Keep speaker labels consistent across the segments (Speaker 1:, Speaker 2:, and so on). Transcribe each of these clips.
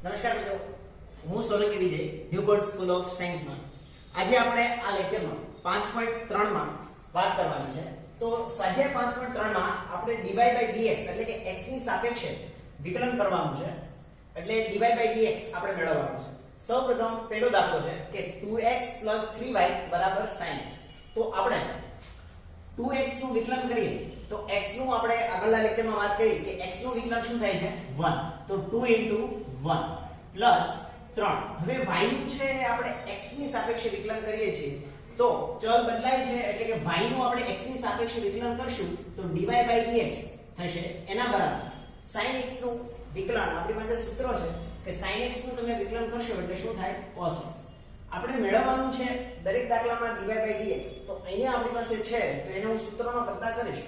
Speaker 1: નમસ્કાર મિત્રો, હું સોલંકી વિજય, ન્યુ ગોડ સ્કૂલ ઓફ સાયન્સમાં. આજે આપણે આ લેક્ચરમાં 5.3 માં વાત કરવાની છે. તો સ્વાધ્યાય 5.3 માં આપણે dy by dx એટલે કે x ની સાપેક્ષે વિકલન કરવાનું છે. એટલે dy by dx આપણે મેળવવાનું છે. સૌપ્રથમ પહેલો દાખલો છે કે 2x 3y sin x. તો આપણે 2x નું વિકલન કરીએ તો x નું આપણે આગળના લેક્ચરમાં વાત કરી કે x નું વિકલન શું થાય છે 1. તો 2 * 1 પ્લસ 3. હવે y નું છે આપણે x ની સાપેક્ષે વિકલન કરીએ છીએ તો ચલ બદલાય છે એટલે કે y નું આપણે x ની સાપેક્ષે વિકલન કરશું તો dy by dx થશે એના બરાબર sin x નું વિકલન. આપણી પાસે સૂત્ર છે કે sin x નું તમે વિકલન કરશો એટલે શું થાય cos x. આપણે મેળવવાનું છે દરેક દાખલામાં dy by dx. તો અહીંયા આપણી પાસે છે તો એને હું સૂત્રનો કરતા કરીશ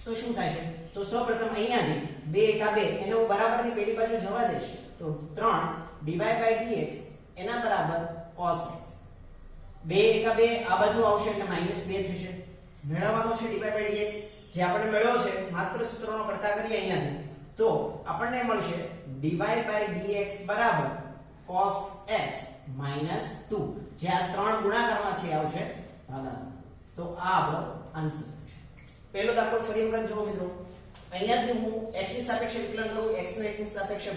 Speaker 1: તો શું થશે તો સૌપ્રથમ અહીંયાથી 2 * 2 એને હું બરાબરની પેલી બાજુ જવા દઈશ તો 3 dy by dx એના બરાબર cos x. 2 * 2 આ બાજુ આવશે એટલે -2 થશે. મેળવવાનો છે dy by dx જે આપણે મેળવ્યો છે માત્ર સૂત્રનો કરતા કરીએ અહીંયાથી તો આપણને મળશે dy by dx બરાબર cos x - 2. જે આ 3 ગુણાકારમાં છે આવશે ભાગાકાર. તો આ આપણો આન્સર થશે. પહેલો દાખલો ફરી વખત જુઓ મિત્રો. અહીંયાથી હું x ની સાપેક્ષે વિકલન કરું, x નું x ની સાપેક્ષે 1,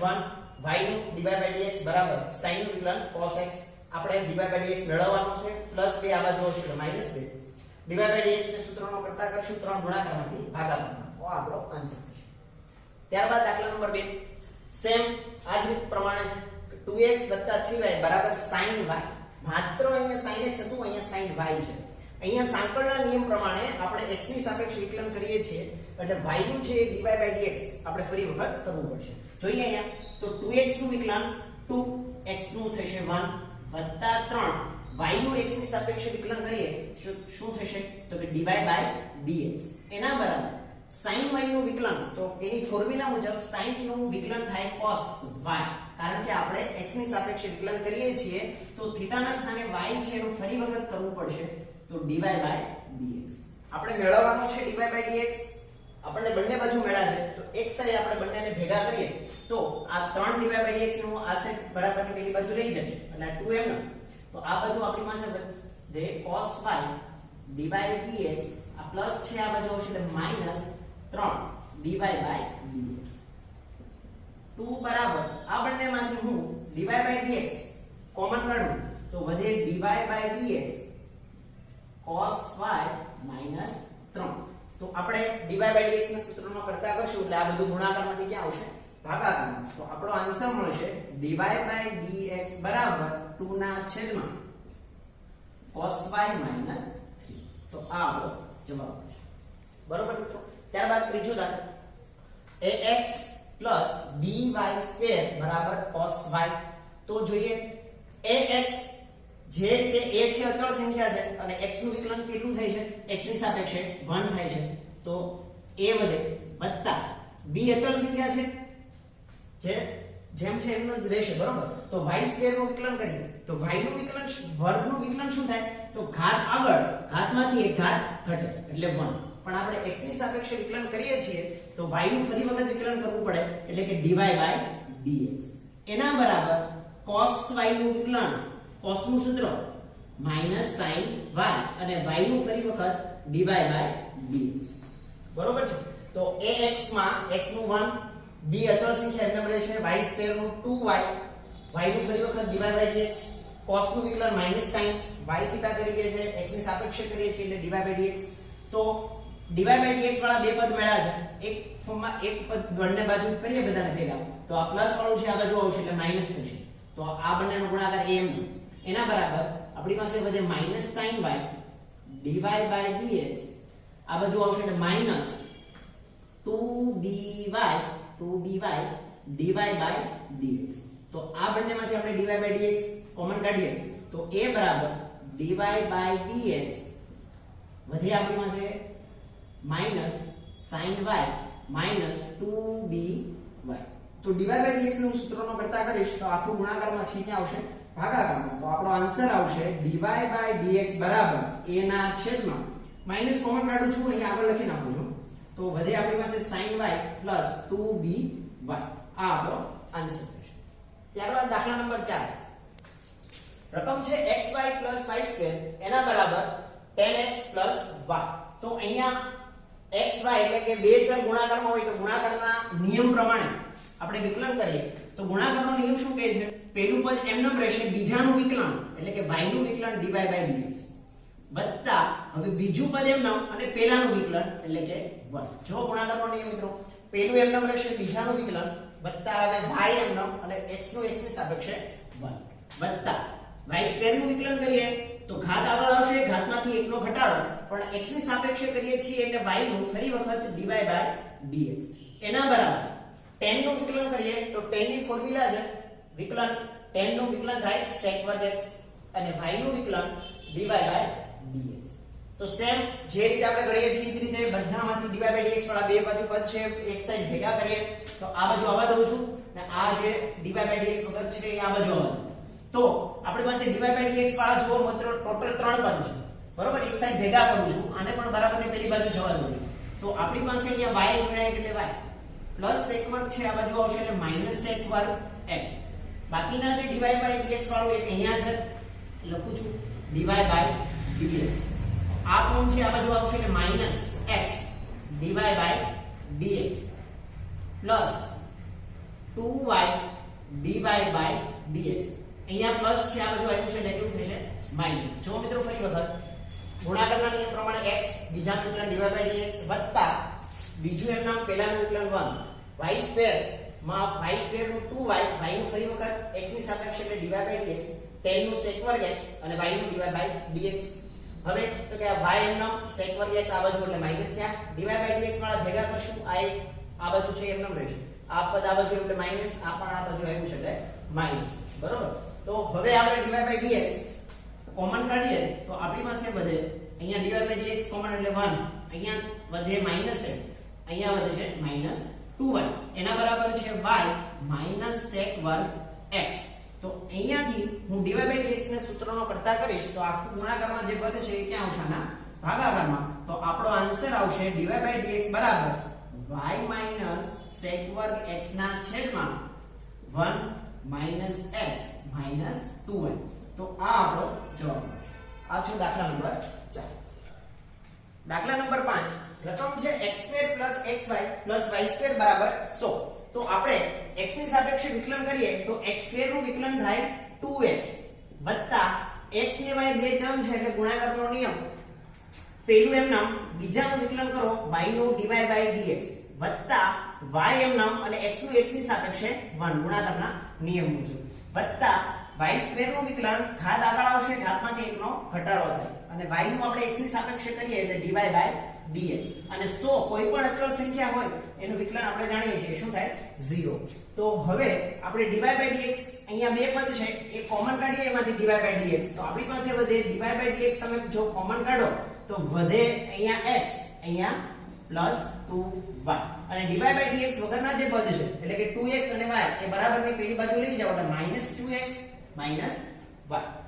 Speaker 1: y નું dy by dx બરાબર sin નું વિકલન cos x. આપણે dy by dx મેળવવાનો છે +2 આ બાજુ આવશે એટલે -2. dy by dx ને સૂત્રનો કરતા કરશું 3 ગુણાકારમાંથી ભાગાકારમાં. તો આ આપણો આન્સર થશે. ત્યારબાદ દાખલા નંબર 2 સેમ આ જ પ્રમાણે છે 2x + 3y sin y. માત્ર અહીંયા sin x હતું, અહીંયા sin y છે. અહીંયા સાંકળના નિયમ પ્રમાણે આપણે x ની સાપેક્ષે વિકલન કરીએ છીએ એટલે y નું છે dy by dx આપણે ફરી વખત કરવું પડશે. જોઈએ અહીંયા તો 2x નું વિકલન 2x નું થશે 1 + 3 y નું x ની સાપેક્ષે વિકલન કરીએ શું થશે તો કે dy by dx એના બરાબર sin y નું વિકલન. તો એની ફોર્મ્યુલા મુજબ sin નું વિકલન થાય cos y. કારણ કે આપણે x ની સાપેક્ષે વિકલન કરીએ છીએ તો થીટા ના સ્થાને y છે એનું ફરી વખત કરવું પડશે તો dy by dx. આપણે મેળવવાનો છે dy by dx. આપણને બંને બાજુ મળ્યા છે તો એક સાઈડ આપણે બંનેને ભેગા કરીએ તો આ 3 dy by dx ને હું આ સાઈડ બરાબરની પેલી બાજુ લઈ જઈશ એટલે 2m. તો આ બાજુ આપણી પાસે વધે cos y dy dx. આ પ્લસ છે આ બાજુ આવશે એટલે -3 dy by dx. 2 બરાબર આ બંનેમાંથી હું dy by dx કોમન કાઢું તો વધે dy by dx cos y - 3. તો આપણે dy by dx ના સૂત્રનો કરતા કરશું એટલે આ બધું ગુણાકારમાંથી ક્યાં આવશે ભાગાકારમાં. તો આપણો આન્સર મળશે dy by dx બરાબર 2 ના છેદમાં cos y - 3. તો આ આપણો જવાબ છે. બરોબર મિત્રો. ત્યારબાદ ત્રીજો દાખલો ax + by² cos y. તો જોઈએ ax જે રીતે a છે અચળ સંખ્યા છે અને x નું વિકલન કેટલું થાય છે x ની સાપેક્ષે 1 થાય છે તો a વધે વત્તા b અચળ સંખ્યા છે જે જેમ છે એમ જ રહેશે. બરોબર. તો y² નું વિકલન કરીએ તો y નું વિકલન વર્ગનું વિકલન શું થાય તો ઘાત આગળ ઘાતમાંથી એક ઘાત ઘટે એટલે 1. પણ આપણે x ની સાપેક્ષે વિકલન કરીએ છીએ તો y નું ફરી વખત વિકલન કરવું પડે એટલે કે dy by dx એના બરાબર cos y નું વિકલન cos નું સૂત્ર -sin y અને y નું ફરી વખત dy by dx. બરોબર છે. તો ax માં x નું 1, b અચળ સંખ્યા એટલે મળે છે y² નું 2y, y નું ફરી વખત dy by dx, cos નું વિકલન -sin y થીટા તરીકે છે x ની સાપેક્ષે કરીએ છીએ એટલે dy by dx. તો dy by dx વાળા બે પદ મળ્યા છે. એક ફોર્મમાં એક પદ બંને બાજુ કરીએ બધાને ભેગા તો આ પ્લસ વાળું છે આ બાજુ આવશે એટલે માઈનસ થશે. તો આ બંનેનો ગુણાકાર am એના બરાબર આપણી પાસે વધે -sin y dy by dx આ બાજુ આવશે એટલે -2dy dy by dx. તો આ બંનેમાંથી આપણે dy by dx કોમન કાઢીએ તો a બરાબર dy by dx વધે આપણી પાસે -sin y -2by. તો dy by dx નું સૂત્રનો કરતા કરીશ તો આખું ગુણાકારમાં છે ક્યાં આવશે ભાગાકારમાં. તો આપણો આન્સર આવશે dy by dx બરાબર a ના છેદમાં માઈનસ કોમન કાઢું છું અહીંયા આગળ લખી નાખું છું તો વધે આપણી પાસે sin y + 2by. આ આપણો આન્સર થશે. ત્યારબાદ દાખલા નંબર 4 રકમ છે xy y સ્ક્વેર એના બરાબર 10x y. તો અહીંયા xy એટલે કે બે ચલ ગુણાકારમાં હોય તો ગુણાકારના નિયમ પ્રમાણે આપણે વિકલન કરીએ તો ગુણાકારનો નિયમ શું કહે છે? પહેલું પદ એમનેમ રહેશે, બીજાનું વિકલન એટલે કે y નું વિકલન dy by dx વત્તા હવે બીજું પદ એમનેમ અને પહેલાનું વિકલન એટલે કે 1. જો ગુણાકારનો નિયમ મિત્રો, પહેલું એમનેમ રહેશે, બીજાનું વિકલન વત્તા હવે y એમનેમ અને x નું x ની સાપેક્ષે 1 વત્તા y સ્ક્વેર નું વિકલન કરીએ તો ઘાત આગળ આવશે, ઘાતમાંથી 1 નો ઘટાડો, પણ x ની સાપેક્ષે કરીએ છીએ એટલે y નું ફરી વખત dy by dx એના બરાબર 10 નું વિકલન કરીએ તો 10 ની ફોર્મ્યુલા છે વિકલન 10 નું વિકલન થાય sec વર્ગ x અને y નું વિકલન dy by dx. તો સેમ જે રીતે આપણે ગણીએ છીએ એ રીતે બધામાંથી dy by dx વાળા બે બાજુ પદ છે એક સાઈડ ભેગા કરીએ તો આ બાજુ આવવા દઉં છું અને આ જે dy by dx વગર છે એ આ બાજુ આવવા દઉં. તો આપણી પાસે dy by dx વાળા જો મિત્રો ટોટલ 3 પદ છે બરોબર, એક સાઈડ ભેગા કરું છું આને પણ બરાબર ને પેલી બાજુ જવા દઉં. તો આપણી પાસે અહીંયા y ગુણ્યા એટલે y પ્લસ sec વર્ગ છે આ બાજુ આવશે એટલે માઈનસ sec વર્ગ x. બાકીના જે dy by dx વાળું એક અહીંયા છે લખું છું dy by dx. આ ફોર્મ છે આ બાજુ આવશે એટલે minus x dy by dx plus 2y dy by dx. અહીંયા પ્લસ છે આ બાજુ આવ્યું છે એટલે કેવું થશે માઈનસ. જો મિત્રો ફરી વખત ગુણાકારના નિયમ પ્રમાણે x બીજાનું વિકલન dy by dx વત્તા બીજું એમ નામ પહેલાનું વિકલન 1 y સ્ક્વેર માં y સ્ક્વેર નું 2y y નું ફરી વખત x ની સાપેક્ષે એટલે dy by dx 10 નું sec વર્ગ x અને y નું dy by dx. હવે તો કે આ y એમ નામ sec વર્ગ x આ બાજુ એટલે માઈનસ ત્યાં dy by dx વાળા ભેગા કરશું આ એક આ બાજુ છે એમ નામ રહેશે, આ પદ આ બાજુ એટલે માઈનસ, આ પણ આ બાજુ આવ્યું છે એટલે માઈનસ બરોબર. તો હવે આપણે dy by dx કોમન કાઢીએ તો આપણી પાસે વધે અહીંયા dy by dx કોમન એટલે 1, અહીંયા વધે માઈનસ x, અહીંયા વધે છે માઈનસ 2y એના બરાબર છે y માઈનસ sec વર્ગ x. તો અહીંયાથી હું dy by dx ને સૂત્રનો કરતા કરીશ તો આખું ગુણાકારમાં જે પદ છે એ ક્યાં આવશે આના ભાગાકારમાં. તો આપણો આન્સર આવશે dy by dx બરાબર y માઈનસ sec વર્ગ x ના છેદમાં 1 માઈનસ x માઈનસ 2y. તો આ આપણો જવાબ આવશે. આ છે દાખલા નંબર 4. દાખલા નંબર 5 રકમ છે x2 xy y સ્ક્વેર બરાબર 100. તો આપણે x ની સાપેક્ષે વિકલન કરીએ તો x2 નું વિકલન થાય 2x વત્તા x ને y બે ચલ છે એટલે ગુણાકારનો નિયમ પહેલું એમ નામ બીજાનું વિકલન કરો y નું dy by dx વત્તા y એમ નામ અને x નું x ની સાપેક્ષે 1 ગુણાકારના નિયમ મુજબ વત્તા y સ્ક્વેર નું વિકલન ઘાત આગળ આવશે, ઘાતમાંથી 1 નો ઘટાડો થાય અને y નું આપણે x ની સાપેક્ષે કરીએ એટલે dy by dx અને 100 કોઈ પણ અચળ સંખ્યા હોય એનું વિકલન આપણે જાણીએ છીએ શું થાય 0. તો હવે આપણે dy by dx અહીંયા બે પદ છે એ કોમન કાઢીએ એમાંથી dy by dx તો આપણી પાસે વધે dy by dx તમે જો કોમન કાઢો તો વધે અહીંયા x અહીંયા પ્લસ 2y અને dy by dx વગરના જે પદ છે એટલે કે 2x અને y એ બરાબરની પેલી બાજુ લઈ જાવ એટલે -2x y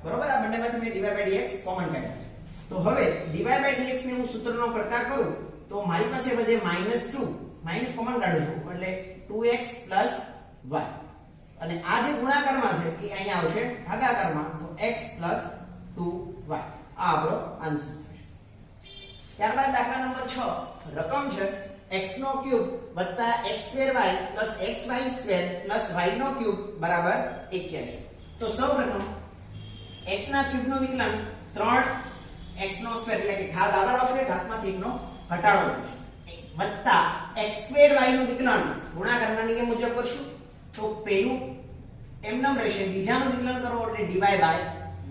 Speaker 1: બરોબર. આ બંનેમાંથી મેં dy by dx કોમન કાઢ્યા છે. તો હવે dy by dx ને હું સૂત્રનો કરતા કરું તો મારી પાસે વધે -2 માઈનસ કોમન કાઢું છું એટલે 2x y અને આ જે ગુણાકારમાં છે એ અહીંયા આવશે ભાગાકારમાં તો x 2y. આ આપણો આન્સર થશે. ત્યારબાદ દાખલા નંબર 6 રકમ છે x નો ક્યુબ વત્તા x2y xy2 y નો ક્યુબ બરાબર 81. તો સૌપ્રથમ x ના ક્યુબ નો વિકલન 3x નો સ્ક્વેર એટલે કે ઘાત આગળ આવશે, ઘાતમાંથી 1 નો ઘટાડો થશે વત્તા x2y નું વિકલન ગુણાકારના નિયમ મુજબ કરશું તો પહેલું એમનેમ રહેશે, બીજાનું વિકલન કરો એટલે dy by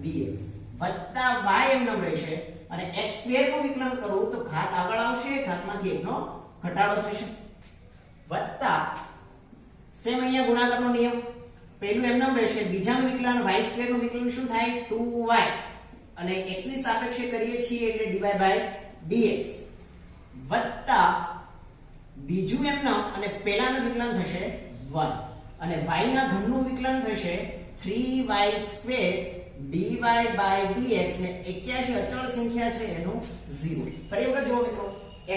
Speaker 1: dx વત્તા y એમનેમ રહેશે અને x2 નું વિકલન કરું તો ઘાત આગળ આવશે, ઘાતમાંથી 1 નો ઘટાડો થશે વત્તા સેમ અહીંયા ગુણાકારનો નિયમ પહેલું એમનેમ રહેશે, બીજાનું વિકલન y2 નું વિકલન શું થાય 2y અને x ની સાપેક્ષે કરીએ છીએ એટલે dy by dx વત્તા બીજું એમનેમ અને પહેલાનું વિકલન થશે 1 અને y ના ઘનનું વિકલન થશે 3y2 dy by dx ને 81 અચળ સંખ્યા છે એનું 0. ફરી વખત જુઓ મિત્રો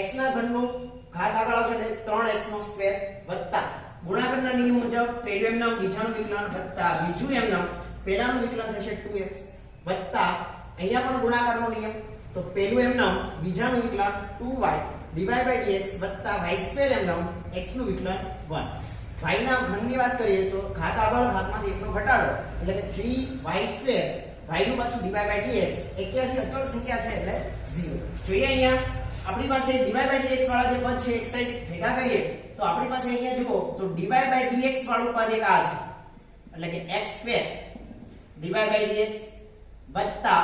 Speaker 1: x ના ઘનનું ઘાત આગળ આવશે એટલે 3x નો સ્ક્વેર વત્તા ગુણાકારના નિયમ મુજબ પહેલું એમ નામ બીજાનું વિકલન વત્તા બીજું એમ નામ પહેલાનું વિકલન થશે 2x વત્તા અહીંયા પણ ગુણાકારનો નિયમ તો પહેલું એમ નામ બીજાનું વિકલન 2y dy/dx વત્તા y2 એમ નામ x નું વિકલન 1 y ના ઘનની વાત કરીએ તો ઘાત આગળ ઘાતમાંથી 1 નો ઘટાડો એટલે કે 3y2 y નું પાછું dy/dx 81 અચળ સંખ્યા છે એટલે 0 જોઈએ અહીંયા આપણી પાસે dy/dx વાળા જે પદ છે એક સાઈડ ભેગા કરીએ તો આપણી પાસે અહીંયા જુઓ તો dy/dx વાળું પદ એક આ છે એટલે કે x2 dy/dx વત્તા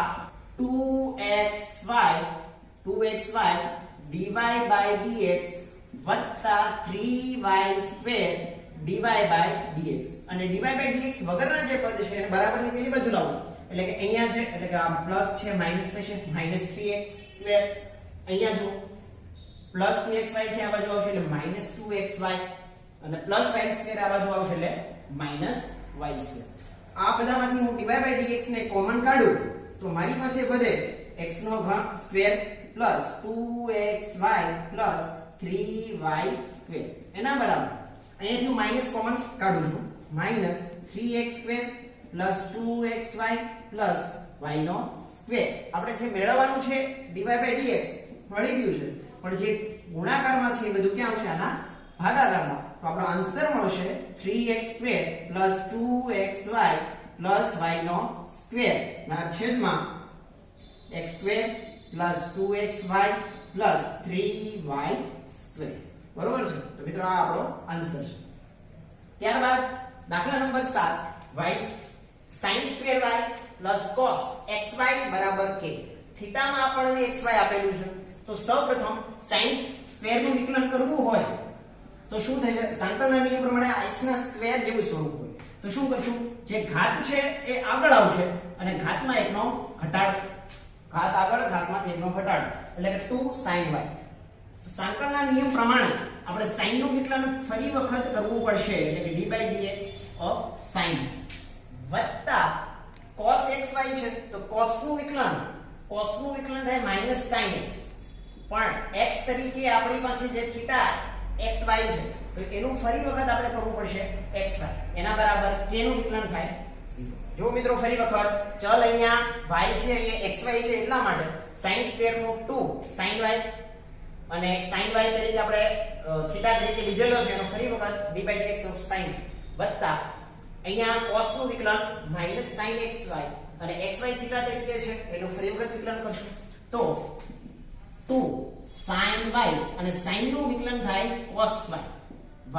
Speaker 1: 2xy dy/dx વત્તા 3y2 dy/dx અને dy/dx વગરના જે પદ છે એને બરાબરની પેલી બાજુ લાવો એટલે કે અહીંયા છે એટલે કે આ પ્લસ છે માઈનસ થશે -3x2 અહીંયા જો +2xy છે આ બાજુ આવશે એટલે -2xy અને +y2 આ બાજુ આવશે એટલે -y2 આ બધામાંથી હું dy/dx ને કોમન કાઢું તો મારી પાસે વધે x નો ઘન square plus 2xy plus 3y2 એના બરાબર અહીંયાથી હું માઈનસ કોમન કાઢું છું -3x2 plus 2xy plus y નો સ્ક્વેર આપણે જે મેળવવાનું છે dy/dx મળી ગયું છે પણ જે ગુણાકારમાં છે એ બધું ક્યાં આવશે આના ભાગાકારમાં તો આપણો આન્સર મળશે 3x2 plus 2xy plus y નો સ્ક્વેર ના છેદમાં x2 plus 2xy plus 3y2 બરોબર છે તો મિત્રો આ આપણો આન્સર છે ત્યારબાદ દાખલા number 7 y sin square y plus cos xy બરાબર k થીટામાં આપણને xy આપેલું છે તો સૌપ્રથમ sin સ્ક્વેર નું વિકલન કરવું હોય તો શું થશે સાંકળના નિયમ પ્રમાણે આ x ના સ્ક્વેર જેવું સ્વરૂપ હોય તો શું કરશું જે ઘાત છે એ આગળ આવશે અને ઘાતમાં 1 નો ઘટાડો ઘાત આગળ ઘાતમાંથી 1 નો ઘટાડો એટલે કે 2 sin y સાંકળના નિયમ પ્રમાણે આપણે sin નું વિકલન ફરી વખત કરવું પડશે એટલે કે d/dx of sin વત્તા cos xy છે તો cos નું વિકલન થાય -sin x પણ x તરીકે આપણી પાસે જે થીટા xy છે તો એનું ફરી વખત આપણે કરવું પડશે xy એના બરાબર k નું વિકલન થાય 0 જો મિત્રો ફરી વખત ચલ અહીંયા y છે અહીંયા xy છે એટલા માટે sin સ્ક્વેર નું 2 sin y અને sin y તરીકે આપણે થીટા તરીકે લીધેલો છે એનો ફરી વખત d/dx of sin વત્તા અહીંયા cos નું વિકલન -sin xy અને xy થીટા તરીકે છે એનું ફરી વખત વિકલન કરશું તો 2 sin y અને sin નું વિકલન થાય cos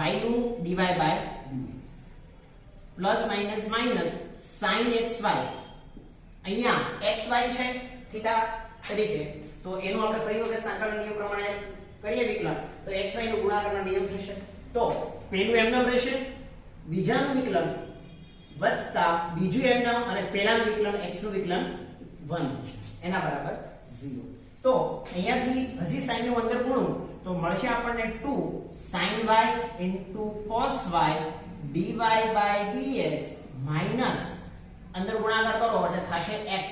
Speaker 1: y નું dy/dx plus minus sin xy અહીંયા xy છે થીટા તરીકે તો એનું આપણે ફરી વખત સાંકળના નિયમ પ્રમાણે કરીએ વિકલન તો xy નું ગુણાકારનો નિયમ થશે તો પહેલું એમ નામ રહેશે બીજાનું વિકલન વત્તા બીજું એમ નામ અને પહેલાનું વિકલન x નું વિકલન 1 થશે એના બરાબર 0 તો અહીંયાથી હજી sin નું અંદર ગુણું તો મળશે આપણને 2 sin y cos y dy/dx minus અંદર ગુણાકાર કરો એટલે થશે x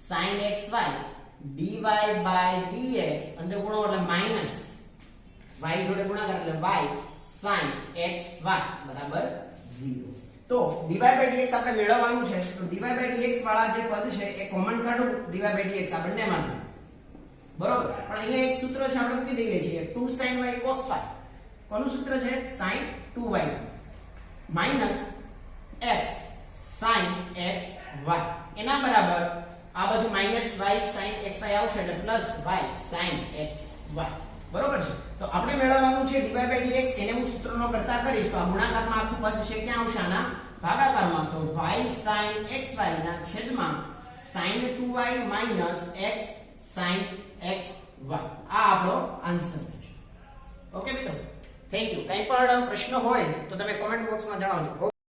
Speaker 1: sin xy dy/dx અંદર ગુણો એટલે માઈનસ y જોડે ગુણાકાર એટલે y sin xy બરાબર 0 તો dy/dx આપણે મેળવવાનું છે તો dy/dx વાળા જે પદ છે એ કોમન કાઢું dy/dx આ બંનેમાંથી બરોબર પણ અહીંયા એક સૂત્ર છે આપણે મૂકી દઈએ છીએ 2 sin y cos y કોનું સૂત્ર છે sin 2y minus x sin xy એના બરાબર આ બાજુ માઈનસ y sin xy આવશે એટલે પ્લસ y sin xy બરોબર છે તો આપણે મેળવવાનું છે dy/dx એને હું સૂત્રનો કરતા કરીશ તો આ ગુણાકારમાં આખું પદ છે ક્યાં આવશે આના ભાગાકારમાં તો y sin xy ના છેદમાં sin 2y minus x sin xy આ આપણો આન્સર છે ઓકે મિત્રો થેન્ક યુ કંઈ પણ પ્રશ્ન હોય તો તમે કમેન્ટ બોક્સમાં જણાવજો